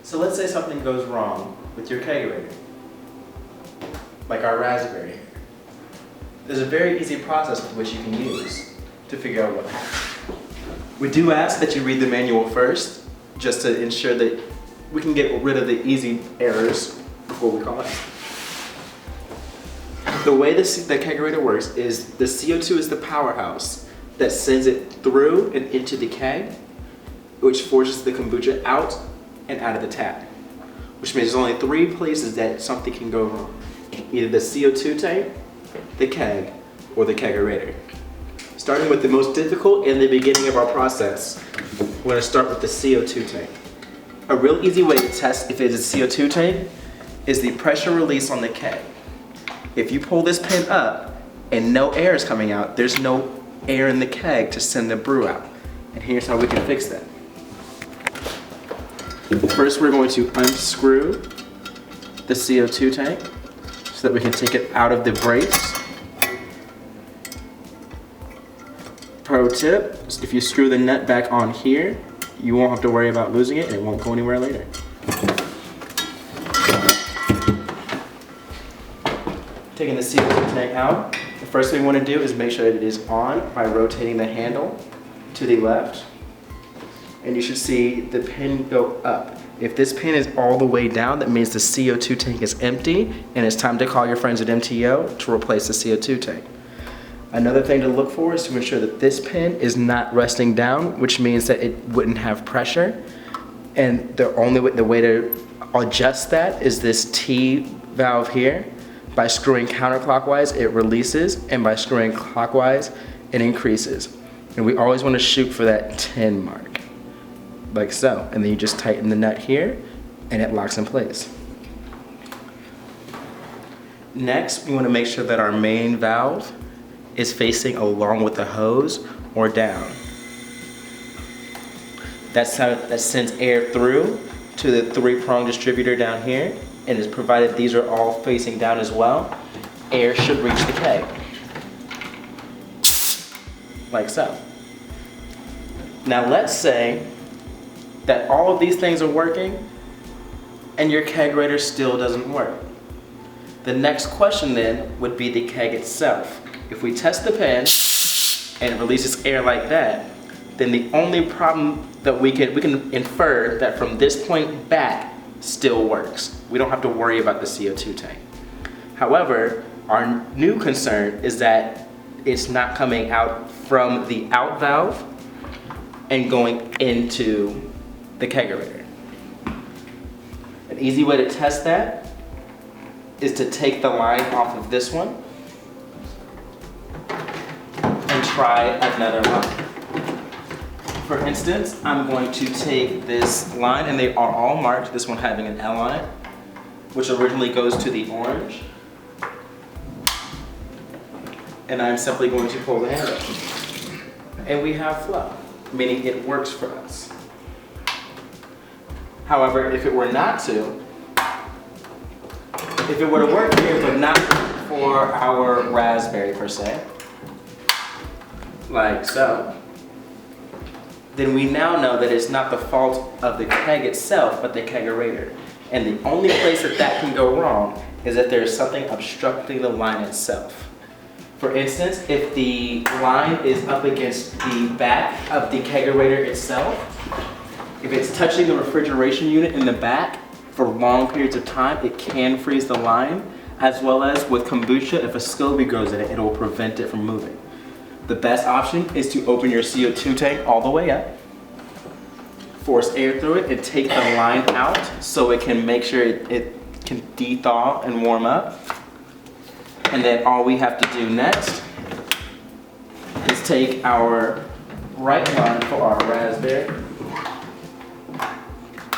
So let's say something goes wrong with your kegerator, like our raspberry. There's a very easy process with which you can use to figure out what happened. We do ask that you read the manual first, just to ensure that we can get rid of the easy errors before we call it. The way the kegerator works is the CO2 is the powerhouse that sends it through and into the keg, which forces the kombucha out and out of the tap, which means there's only 3 places that something can go wrong. Either the CO2 tank, the keg, or the kegerator. Starting with the most difficult in the beginning of our process, we're going to start with the CO2 tank. A real easy way to test if it is a CO2 tank is the pressure release on the keg. If you pull this pin up and no air is coming out, there's no air in the keg to send the brew out. And here's how we can fix that. First, we're going to unscrew the CO2 tank so that we can take it out of the brace. Pro tip, if you screw the nut back on here, you won't have to worry about losing it and it won't go anywhere later. Taking the CO2 tank out, the first thing we want to do is make sure that it is on by rotating the handle to the left. And you should see the pin go up. If this pin is all the way down, that means the CO2 tank is empty and it's time to call your friends at MTO to replace the CO2 tank. Another thing to look for is to ensure that this pin is not resting down, which means that it wouldn't have pressure. And the way to adjust that is this T valve here. By screwing counterclockwise, it releases, and by screwing clockwise, it increases. And we always want to shoot for that 10 mark, like so. And then you just tighten the nut here, and it locks in place. Next, we want to make sure that our main valve is facing along with the hose or down. That sends air through to the 3-prong distributor down here, and is provided these are all facing down as well, air should reach the keg. Like so. Now let's say that all of these things are working and your kegerator still doesn't work. The next question then would be the keg itself. If we test the pin and it releases air like that, then the only problem that we can infer that from this point back still works. We don't have to worry about the CO2 tank. However, our new concern is that it's not coming out from the out valve and going into the kegerator. An easy way to test that is to take the line off of this one and try another line. For instance, I'm going to take this line, and they are all marked, this one having an L on it, which originally goes to the orange. And I'm simply going to pull the handle. And we have flow, meaning it works for us. However, if it were not to, if it were to work here but not for our raspberry per se, like so, then we now know that it's not the fault of the keg itself, but the kegerator. And the only place that that can go wrong is if there's something obstructing the line itself. For instance, if the line is up against the back of the kegerator itself, if it's touching the refrigeration unit in the back for long periods of time, it can freeze the line, as well as with kombucha, if a SCOBY grows in it, it will prevent it from moving. The best option is to open your CO2 tank all the way up, force air through it, and take the line out so it can make sure it can de-thaw and warm up. And then all we have to do next is take our right line for our raspberry,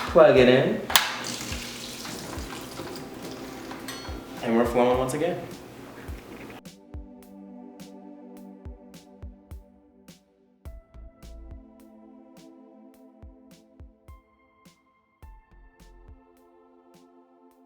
plug it in, and we're flowing once again.